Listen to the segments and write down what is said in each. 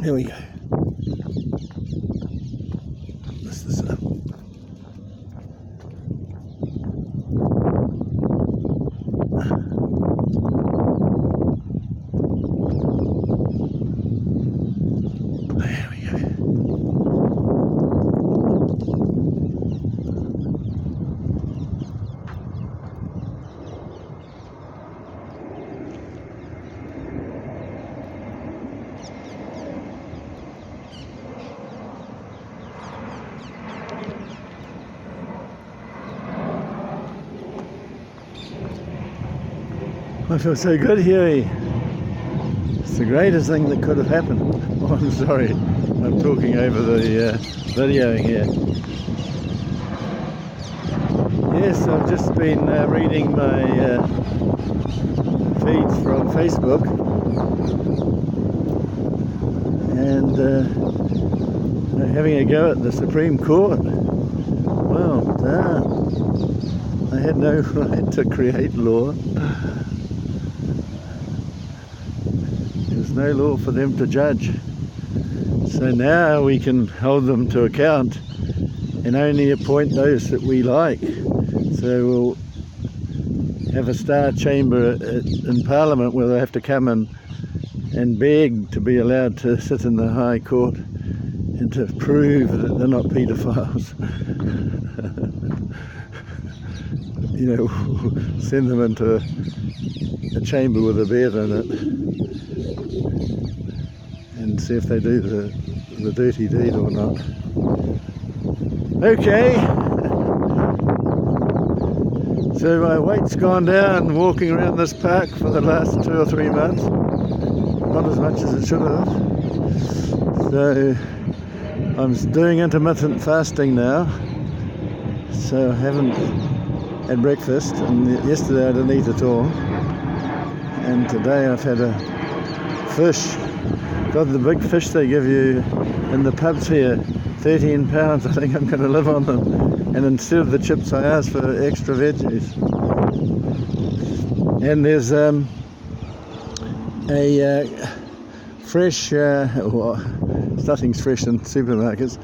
Here we go. This is there we go. I feel so good, Huey. It's the greatest thing that could have happened. Oh, I'm sorry, I'm talking over the video here. Yes, I've just been reading my feeds from Facebook, and they're having a go at the Supreme Court. Well done. They had no right to create law. There's no law for them to judge. So now we can hold them to account and only appoint those that we like. So we'll have a star chamber in Parliament where they have to come and beg to be allowed to sit in the High Court and to prove that they're not paedophiles. You know, send them into a chamber with a bed in it and see if they do the dirty deed or not. Okay, so my weight's gone down walking around this park for the last 2 or 3 months, not as much as it should have. So I'm doing intermittent fasting now, so I haven't had breakfast, and yesterday I didn't eat at all, and today I've had a fish. God, the big fish they give you in the pubs here, 13 pounds, I think I'm going to live on them. And instead of the chips I asked for extra veggies. And there's a fresh, well, nothing's fresh in supermarkets,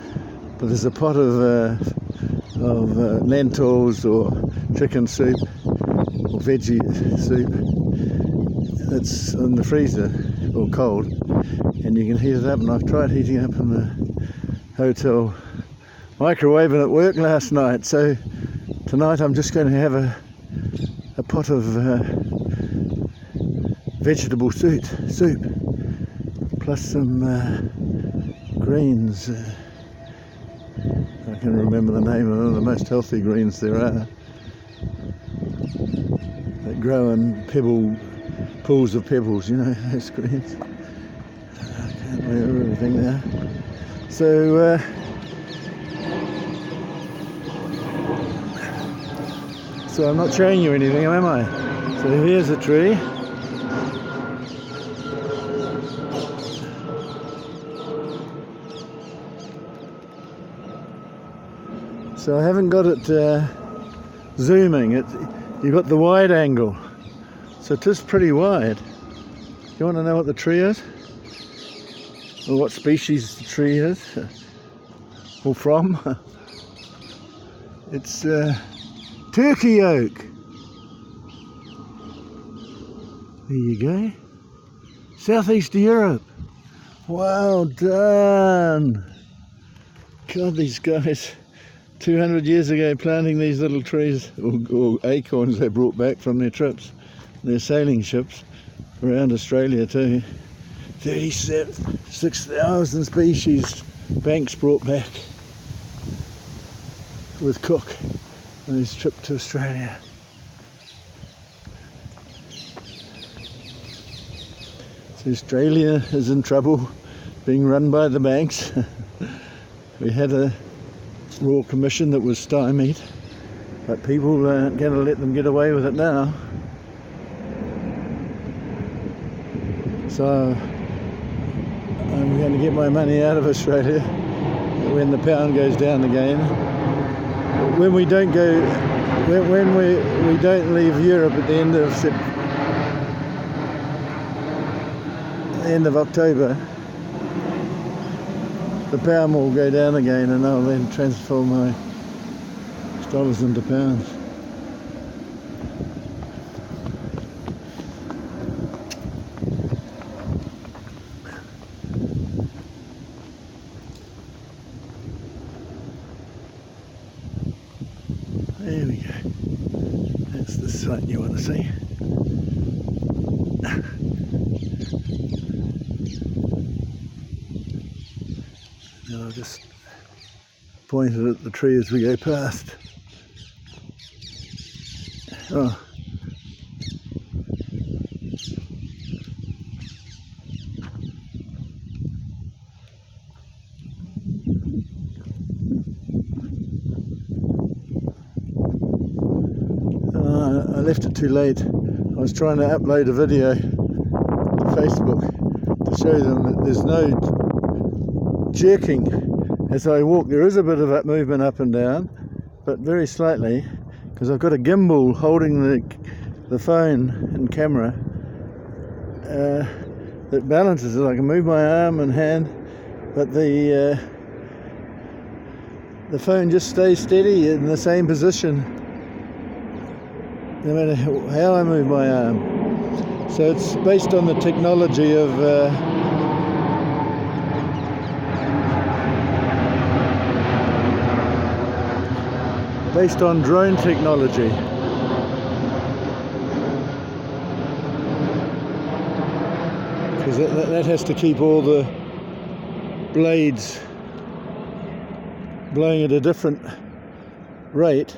but there's a pot of lentils or chicken soup or veggie soup that's in the freezer or cold, and you can heat it up. And I've tried heating up in the hotel microwave and it worked last night, so tonight I'm just going to have a pot of vegetable soup plus some greens. I can remember the name of the most healthy greens there are that grow in pools of pebbles, you know, those greens. I can't remember everything now. So so I'm not showing you anything, am I? So here's a tree. So I haven't got it zooming. You've got the wide angle, so it is pretty wide. You want to know what the tree is? Or what species the tree is? Or from? It's Turkey oak. There you go. Southeast Europe. Well done. God, these guys 200 years ago planting these little trees, or acorns they brought back from their trips, their sailing ships around Australia too. 36,000 species Banks brought back with Cook on his trip to Australia. So Australia is in trouble, being run by the banks. We had a Royal Commission that was stymied, but people aren't going to let them get away with it now. So I'm going to get my money out of Australia when the pound goes down again. When we don't go, when we don't leave Europe at the end of October, the pound will go down again, and I'll then transfer my dollars into pounds. There we go. That's the sight you want to see. And I'll just point it at the tree as we go past. Oh. I left it too late. I was trying to upload a video to Facebook to show them that there's no jerking as I walk. There is a bit of that movement up and down, but very slightly, because I've got a gimbal holding the phone and camera that balances it. I can move my arm and hand, but the phone just stays steady in the same position no matter how I move my arm. So it's based on the technology of based on drone technology. Because that has to keep all the blades blowing at a different rate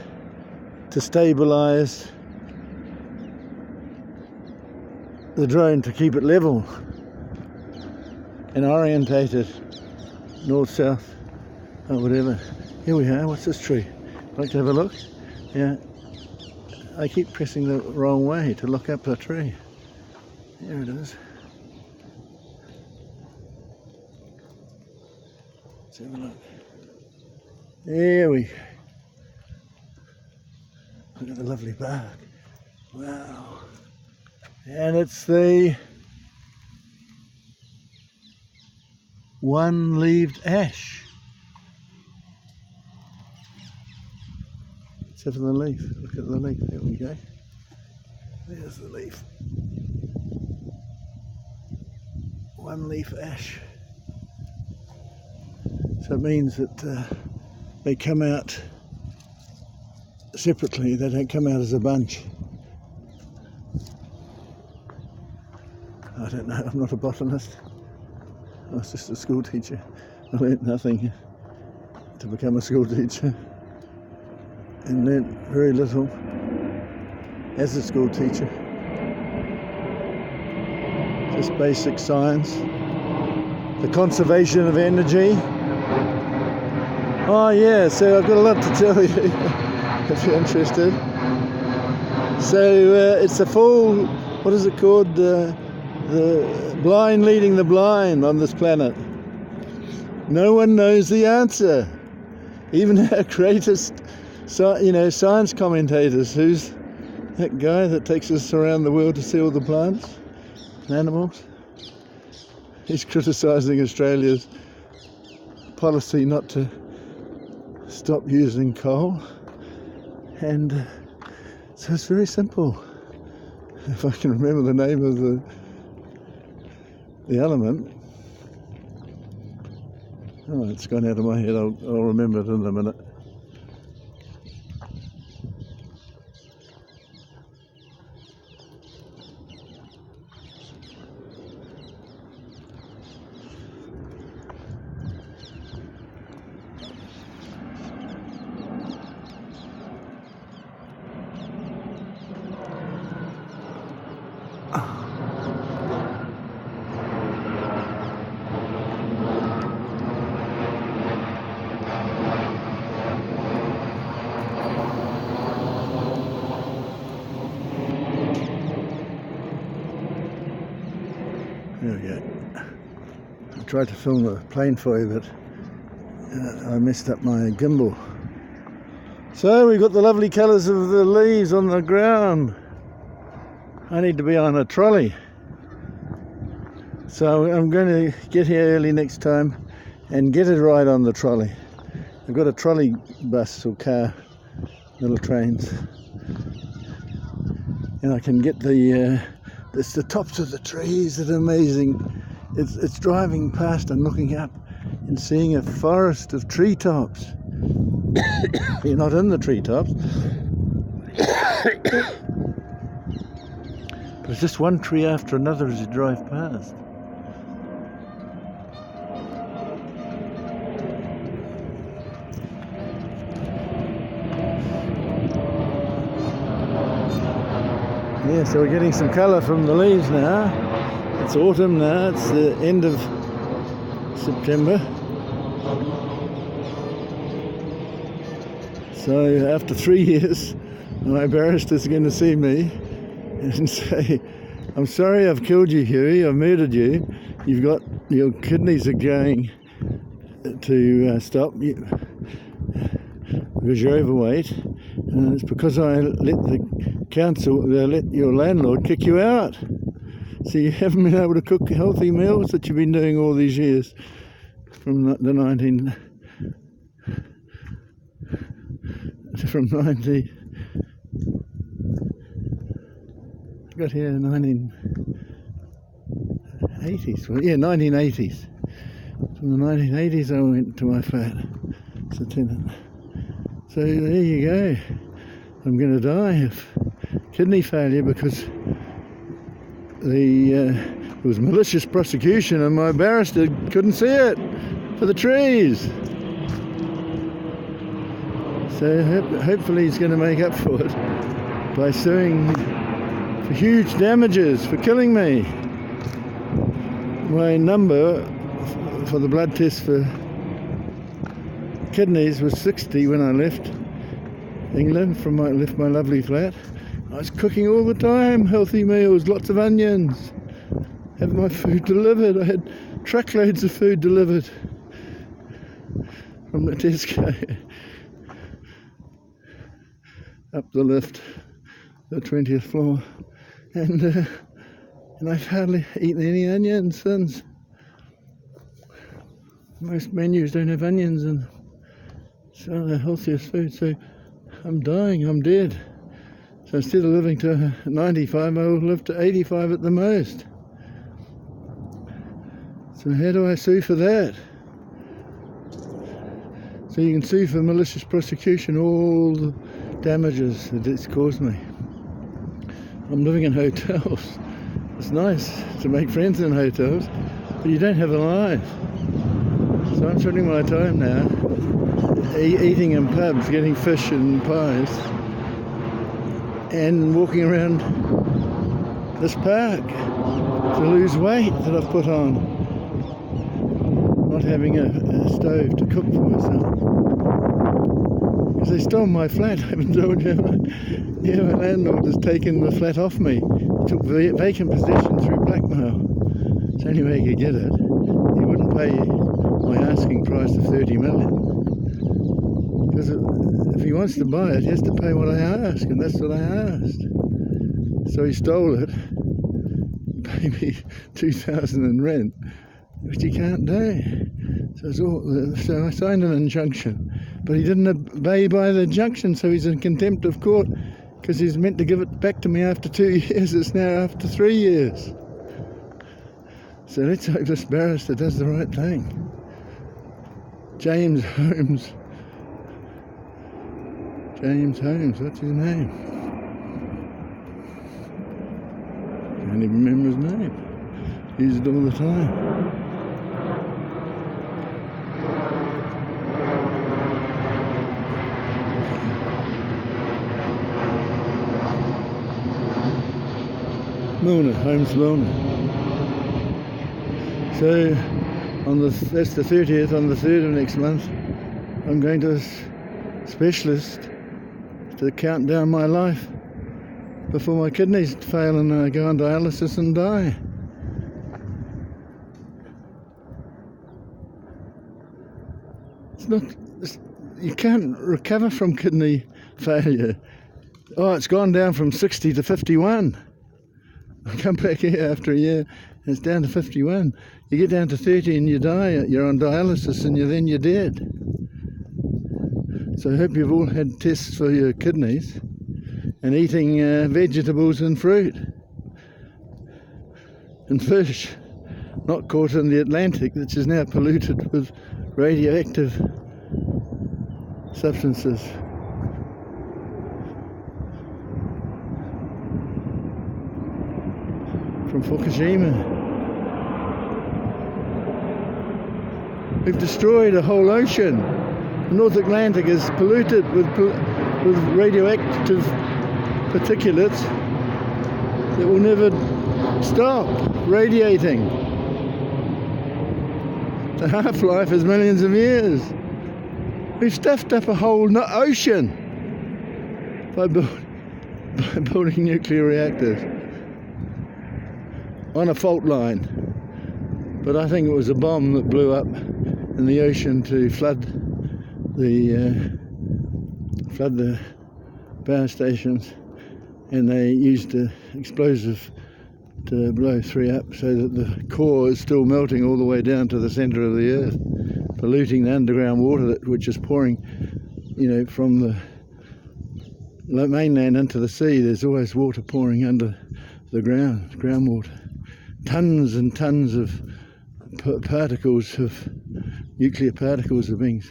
to stabilize the drone, to keep it level and orientated north, south, or whatever. Here we are. What's this tree? Like to have a look? Yeah. I keep pressing the wrong way to look up the tree. There it is. Let's have a look. There we go. Look at the lovely bark. Wow. And it's the one-leaved ash. Let's have the leaf. Look at the leaf. There we go. There's the leaf. One-leaf ash. So it means that they come out separately. They don't come out as a bunch. I don't know, I'm not a botanist. I was just a school teacher. I learnt nothing to become a school teacher, and learnt very little as a school teacher. Just basic science. The conservation of energy. Oh yeah, so I've got a lot to tell you if you're interested. So it's a full, what is it called? The blind leading the blind on this planet. No one knows the answer. Even our greatest, science commentators. Who's that guy that takes us around the world to see all the plants and animals? He's criticising Australia's policy not to stop using coal. And so it's very simple. If I can remember the name of the element. Oh, it's gone out of my head. I'll remember it in a minute. There we go. I tried to film the plane for you, but I messed up my gimbal. So we've got the lovely colours of the leaves on the ground. I need to be on a trolley. So I'm going to get here early next time and get a ride on the trolley. I've got a trolley bus or car, little trains, and I can get it's the tops of the trees that are amazing. It's driving past and looking up and seeing a forest of treetops. You're not in the treetops, but it's just one tree after another as you drive past. Yeah, so we're getting some colour from the leaves now. It's autumn now, it's the end of September. So after 3 years, my barrister's going to see me and say, I'm sorry I've killed you, Huey, I've murdered you. Your kidneys are going to stop you because you're overweight, and it's because I let your landlord kick you out. So you haven't been able to cook healthy meals that you've been doing all these years from 90. I got here in 1980s. Well, yeah, 1980s. From the 1980s I went to my flat as a tenant. So there you go. I'm going to die of kidney failure because it was malicious prosecution and my barrister couldn't see it for the trees. So hopefully he's going to make up for it by suing for huge damages for killing me. My number for the blood test for kidneys was 60 when I left England left my lovely flat. I was cooking all the time, healthy meals, lots of onions, have my food delivered. I had truckloads of food delivered from the Tesco up the lift, the 20th floor, and I've hardly eaten any onions since. Most menus don't have onions and it's one of the healthiest food, so I'm dying, I'm dead. So instead of living to 95, I will live to 85 at the most. So how do I sue for that? So you can sue for malicious prosecution, all the damages that it's caused me. I'm living in hotels. It's nice to make friends in hotels, but you don't have a life. So I'm spending my time now eating in pubs, getting fish and pies, and walking around this park to lose weight that I've put on. Not having a stove to cook for myself. Because they stole my flat, I haven't told you. Yeah, my landlord has taken the flat off me. He took vacant possession through blackmail. It's the only way he could get it. He wouldn't pay my asking price of 30 million. Because if he wants to buy it, he has to pay what I ask, and that's what I asked. So he stole it, paid me $2,000 in rent, which he can't do. So I signed an injunction, but he didn't obey by the injunction, so he's in contempt of court because he's meant to give it back to me after 2 years. It's now after 3 years. So let's hope this barrister does the right thing. James Holmes, what's his name? Can't even remember his name. Use it all the time. Holmes Milner. So that's the 30th, on the 3rd of next month, I'm going to a specialist to count down my life before my kidneys fail and I go on dialysis and die. You can't recover from kidney failure. Oh, it's gone down from 60 to 51. I come back here after a year, and it's down to 51. You get down to 30 and you die. You're on dialysis, and then you're dead. So I hope you've all had tests for your kidneys and eating vegetables and fruit and fish, not caught in the Atlantic, which is now polluted with radioactive substances. From Fukushima. We've destroyed a whole ocean. The North Atlantic is polluted with radioactive particulates that will never stop radiating. The half-life is millions of years. We've stuffed up a whole ocean by building nuclear reactors on a fault line. But I think it was a bomb that blew up in the ocean to flood the power stations, and they used an explosive to blow 3 up so that the core is still melting all the way down to the centre of the earth, polluting the underground water which is pouring, from the mainland into the sea. There's always water pouring under the groundwater. Tons and tons of nuclear particles are being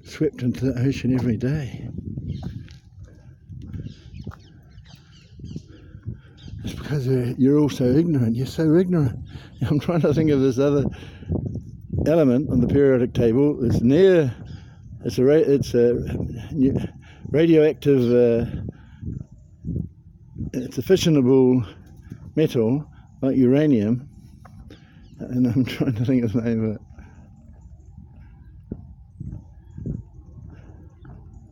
swept into the ocean every day. It's because you're all so ignorant. You're so ignorant. I'm trying to think of this other element on the periodic table. It's a radioactive. It's a fissionable metal like uranium, and I'm trying to think of the name of it.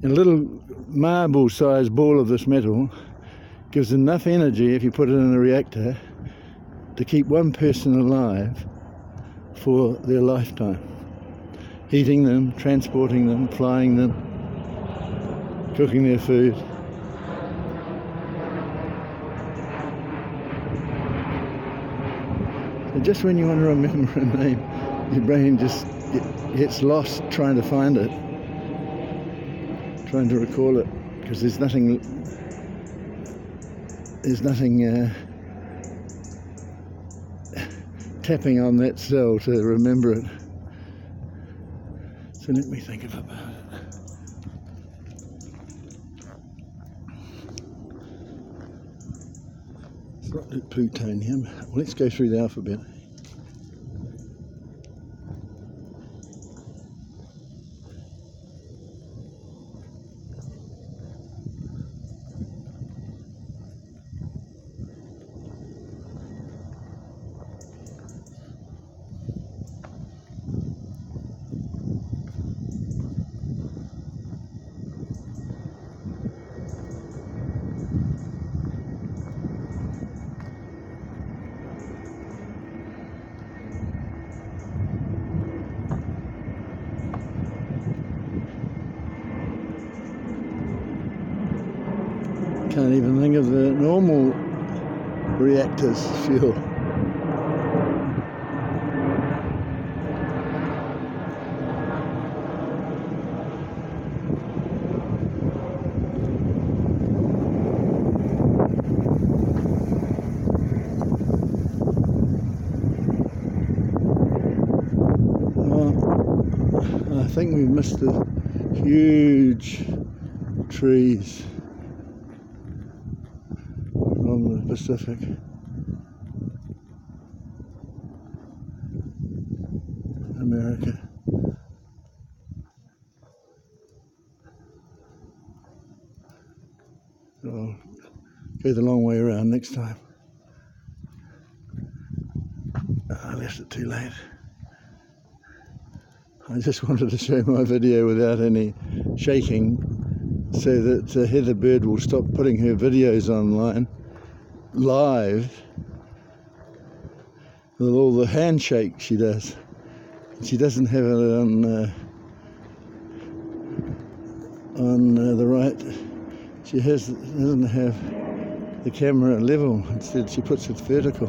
A little marble-sized ball of this metal gives enough energy, if you put it in a reactor, to keep one person alive for their lifetime. Heating them, transporting them, flying them, cooking their food. So just when you want to remember a name, your brain just gets lost trying to find it, trying to recall it, because there's nothing tapping on that cell to remember it. So let me think about it. It's not plutonium. Well, let's go through the alphabet. Can't even think of the normal reactors fuel. Well, I think we've missed the huge trees from the Pacific. America. So I'll go the long way around next time. I left it too late. I just wanted to show my video without any shaking so that Heather Bird will stop putting her videos online live with all the handshake she does. She doesn't have it on the right. She doesn't have the camera level. Instead she puts it vertical.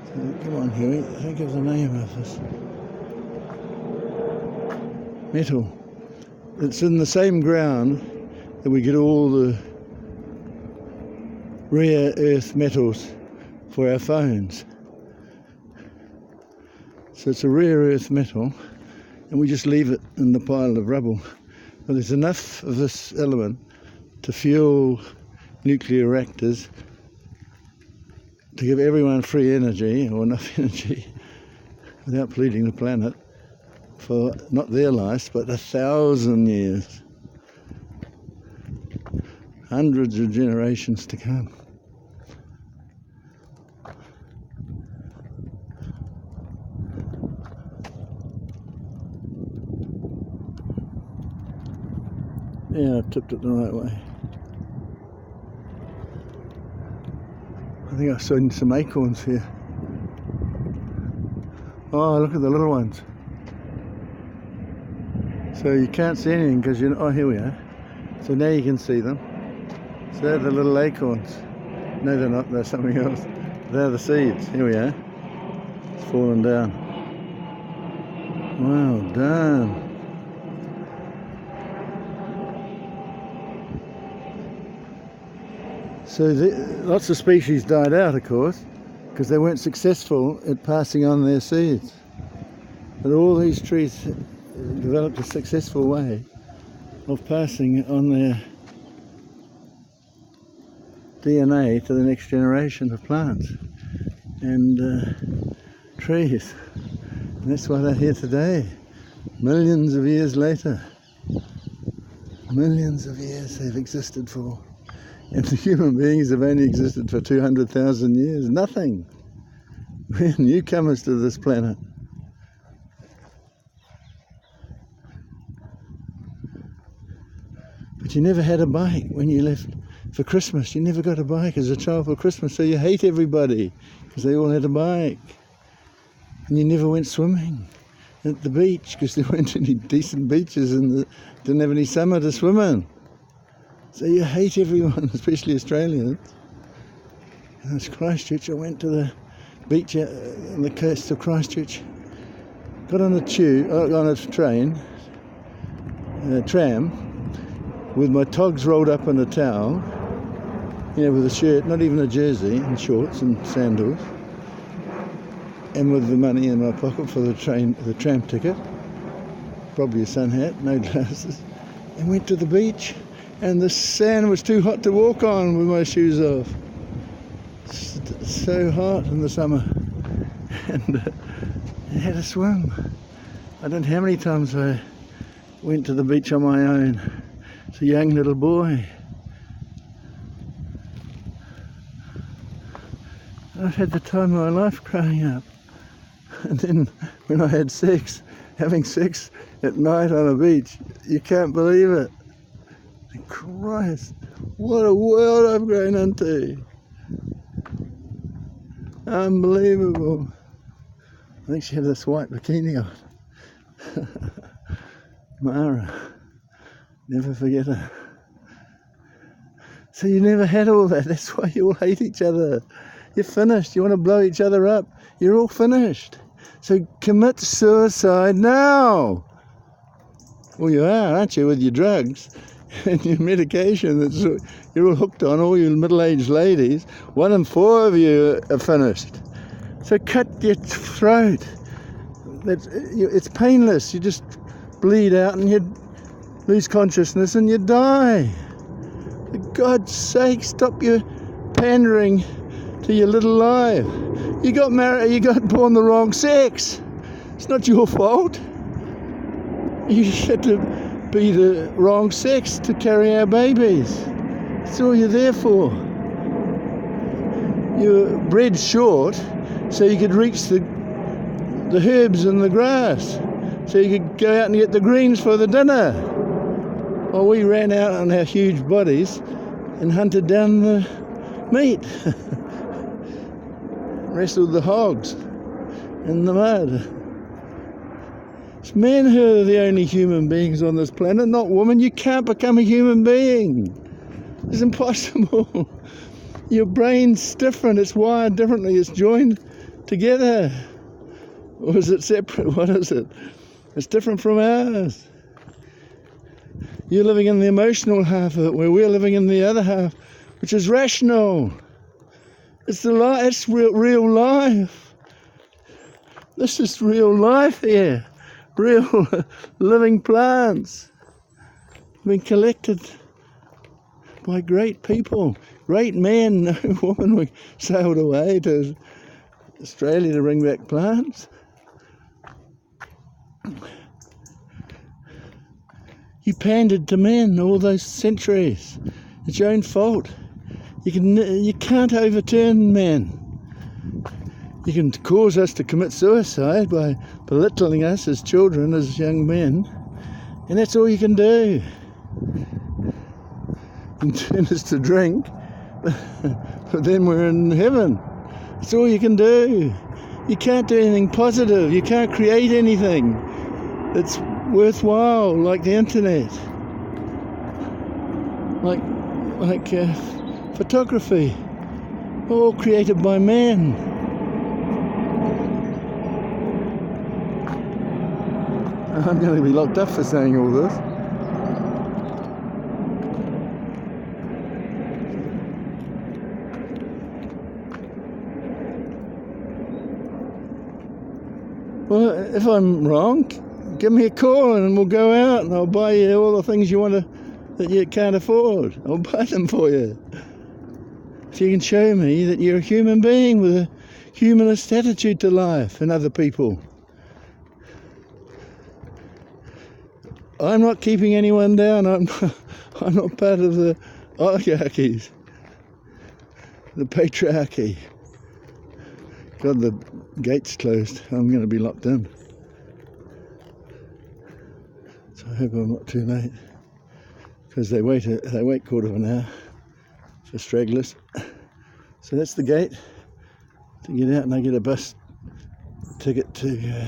So, come on, Huey, think of the name of this metal. It's in the same ground that we get all the rare earth metals for our phones. So it's a rare earth metal, and we just leave it in the pile of rubble. But there's enough of this element to fuel nuclear reactors, to give everyone free energy, or enough energy, without polluting the planet, for not their lives, but 1,000 years. Hundreds of generations to come. Yeah, I've tipped it the right way. I think I've seen some acorns here. Oh, look at the little ones. So you can't see anything because you're... Oh, here we are. So now you can see them. So they're the little acorns. No, they're not. They're something else. They're the seeds. Here we are. It's fallen down. Well done. So lots of species died out, of course, because they weren't successful at passing on their seeds. But all these trees developed a successful way of passing on their DNA to the next generation of plants and trees. And that's why they're here today, millions of years later. Millions of years they've existed for. And the human beings have only existed for 200,000 years. Nothing. We're newcomers to this planet. But you never had a bike when you left for Christmas. You never got a bike as a child for Christmas, so you hate everybody because they all had a bike. And you never went swimming at the beach because there weren't any decent beaches and didn't have any summer to swim in. So you hate everyone, especially Australians. And it's Christchurch. I went to the beach on the coast of Christchurch, got on a tram, with my togs rolled up in a towel, with a shirt, not even a jersey, and shorts and sandals, and with the money in my pocket for the tram ticket, probably a sun hat, no glasses, and went to the beach. And the sand was too hot to walk on with my shoes off. So hot in the summer. And I had a swim. I don't know how many times I went to the beach on my own as a young little boy. I've had the time of my life growing up. And then when I had sex, having sex at night on a beach, you can't believe it. Christ, what a world I've grown into. Unbelievable. I think she had this white bikini on. Mara, never forget her. So you never had all that. That's why you all hate each other. You're finished. You want to blow each other up. You're all finished. So commit suicide now. Well, you are, aren't you, with your drugs and your medication that you're all hooked on, all you middle-aged ladies. 1 in 4 of you are finished. So cut your throat. It's painless. You just bleed out and you lose consciousness and you die. For God's sake, stop your pandering to your little life. You got married, you got born the wrong sex. It's not your fault. You had to be the wrong sex to carry our babies. That's all you're there for. You were bred short so you could reach the herbs and the grass, so you could go out and get the greens for the dinner. Well, we ran out on our huge bodies and hunted down the meat. wrestled the hogs in the mud. It's men who are the only human beings on this planet, not women. You can't become a human being. It's impossible. Your brain's different. It's wired differently. It's joined together. Or is it separate? What is it? It's different from ours. You're living in the emotional half of it, where we're living in the other half, which is rational. It's it's real life. This is real life here. Real living plants. Been collected by great people, great men. No woman. We sailed away to Australia to bring back plants. You pandered to men all those centuries. It's your own fault. You can't overturn men. You can cause us to commit suicide by belittling us as children, as young men, and that's all you can do. And turn us to drink, but then we're in heaven. That's all you can do. You can't do anything positive. You can't create anything that's worthwhile, like the internet, like photography, all created by man. I'm going to be locked up for saying all this. Well, if I'm wrong, give me a call and we'll go out and I'll buy you all the things you want that you can't afford. I'll buy them for you. If you can show me that you're a human being with a humanist attitude to life and other people. I'm not keeping anyone down. I'm not part of the oligarchies, the patriarchy. God, the gate's closed. I'm going to be locked in. So I hope I'm not too late, because they wait quarter of an hour for stragglers. So that's the gate to get out, and I get a bus ticket to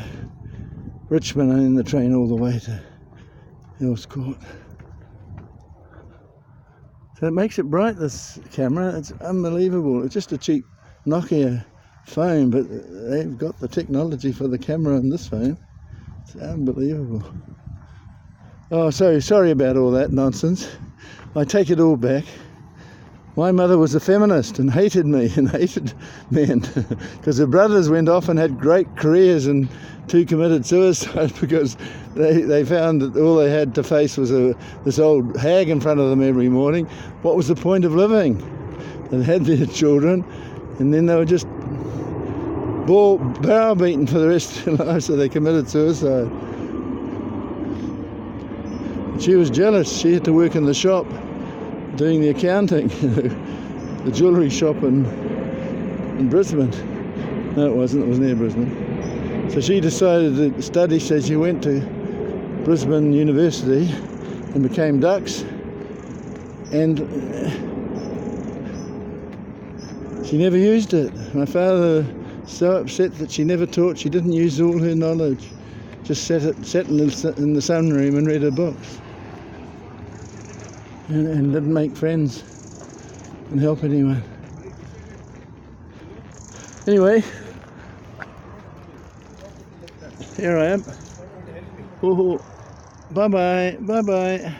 Richmond and then the train all the way to Hills Court. So it makes it bright, this camera. It's unbelievable. It's just a cheap Nokia phone, but they've got the technology for the camera on this phone. It's unbelievable. Oh, sorry about all that nonsense. I take it all back. My mother was a feminist and hated me and hated men because her brothers went off and had great careers and two committed suicide because they found that all they had to face was this old hag in front of them every morning. What was the point of living? They had their children and then they were just browbeaten for the rest of their lives, so they committed suicide. She was jealous. She had to work in the shop doing the accounting, the jewellery shop in Brisbane. No, it wasn't. It was near Brisbane. So she decided to study, so she went to Brisbane University and became Dux. And she never used it. My father was so upset that she never taught. She didn't use all her knowledge. Just sat in the sunroom and read her books. And didn't make friends and help anyone. Anyway, here I am. Oh, bye-bye, bye-bye.